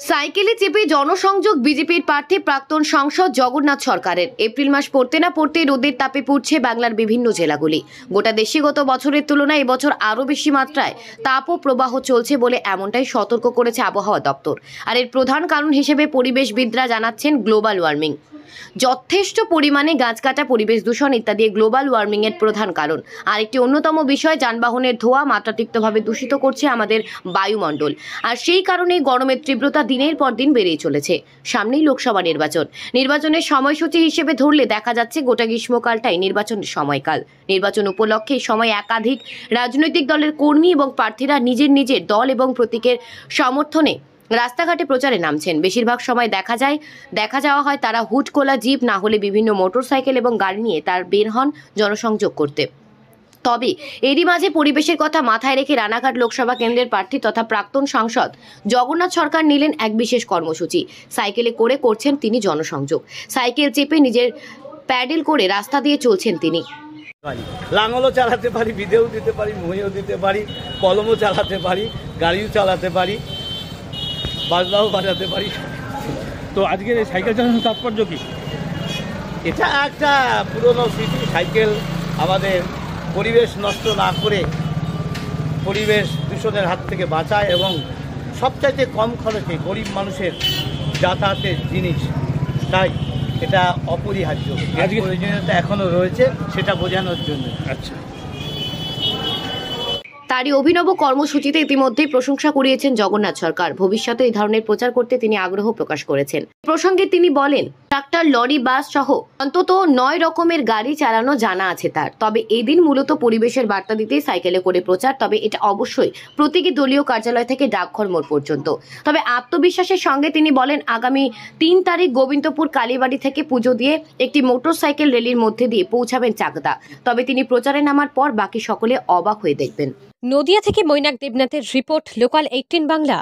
সাইকেলে চেপে জনসংযোগ বিজেপির প্রার্থী প্রাক্তন সাংসদ জগন্নাথ সরকারের। এপ্রিল মাস পড়তে না পড়তে রোদের তাপে পুড়ছে বাংলার বিভিন্ন জেলাগুলি। গোটা দেশে গত বছরের তুলনায় এবছর আরও বেশি মাত্রায় তাপ ও প্রবাহ চলছে বলে এমনটাই সতর্ক করেছে আবহাওয়া দপ্তর। আর এর প্রধান কারণ হিসেবে পরিবেশবিদরা জানাচ্ছেন গ্লোবাল ওয়ার্মিং। যথেষ্ট পরিমাণে গাছ কাটা, পরিবেশ দূষণ ইত্যাদি গ্লোবাল ওয়ার্মিং এর প্রধান কারণ। আর একটি অন্যতম বিষয়, যানবাহনের ধোঁয়া মাত্রাতিরিক্তভাবে দূষিত করছে আমাদের বায়ুমণ্ডল। আর সেই কারণেই গরমের তীব্রতা দিনের পর দিন বেড়েই চলেছে। সামনেই লোকসভা নির্বাচনের সময়সূচি হিসেবে ধরলে দেখা যাচ্ছে গোটা গ্রীষ্মকালটাই নির্বাচনের সময়কাল। নির্বাচন উপলক্ষে এই সময় একাধিক রাজনৈতিক দলের কর্মী এবং প্রার্থীরা নিজের দল এবং প্রতীকের সমর্থনে রাস্তাঘাটে প্রচারে নামছেন। বেশিরভাগ সময় দেখা যাওয়া হয় তারা হুডকোলা জিপ না হলে বিভিন্ন মোটরসাইকেল এবং গাড়ি নিয়ে তার বের হন জনসংযোগ করতে। তবে এরই মাঝে পরিবেশের কথা মাথায় রেখে রানাঘাট লোকসভা কেন্দ্রের প্রার্থী তথা প্রাক্তন সাংসদ জগন্নাথ সরকার নিলেন এক বিশেষ কর্মসূচি। সাইকেলে করে করছেন তিনি জনসংযোগ। সাইকেল চেপে নিজের প্যাডেল করে রাস্তা দিয়ে চলছেন তিনি। লাঙলও চালাতে পারি, বিদেও দিতে পারি, মহিও দিতে পারি, কলমও চালাতে পারি, গাড়িও চালাতে পারি, বাজনাও বাজাতে পারি। তো আজকের এই সাইকেল চালানোর তাৎপর্য কি? এটা একটা পুরনো স্মৃতি। সাইকেল আমাদের পরিবেশ নষ্ট না করে পরিবেশ দূষণের হাত থেকে বাঁচায় এবং সবচাইতে কম খরচে গরিব মানুষের যাতায়াতের জিনিস, তাই এটা অপরিহার্য। আজকে প্রয়োজনীয়তা এখনও রয়েছে, সেটা বোঝানোর জন্য। আচ্ছা, তারই অভিনব কর্মসূচিতে ইতিমধ্যেই প্রশংসা কুড়িয়েছেন জগন্নাথ সরকার। ভবিষ্যতে এই ধরনের প্রচার করতে তিনি আগ্রহ প্রকাশ করেছেন। প্রসঙ্গে তিনি বলেন, ট্রাক্টর, লরি, বাস সহ অন্তত 9 রকমের গাড়ি চালানো জানা আছে তার। তবে এই দিন মূলত পরিবেশের বার্তা দিতেই সাইকেলে করে প্রচার। তবে এটা অবশ্যই প্রতীকী দলীয় কার্যালয় থেকে ডাকঘর মোড় পর্যন্ত। তবে আত্মবিশ্বাসের সঙ্গে তিনি বলেন, আগামী 3 তারিখ গোবিন্দপুর কালীবাড়ি থেকে পুজো দিয়ে একটি মোটরসাইকেল র্যালির মধ্যে দিয়ে পৌঁছাবেন চাকদা। তবে তিনি প্রচারে নামার পর বাকি সকলে অবাক হয়ে দেখবেন। নদিয়া থেকে মৈনাক দেবনাথের রিপোর্ট, লোকাল 18 বাংলা।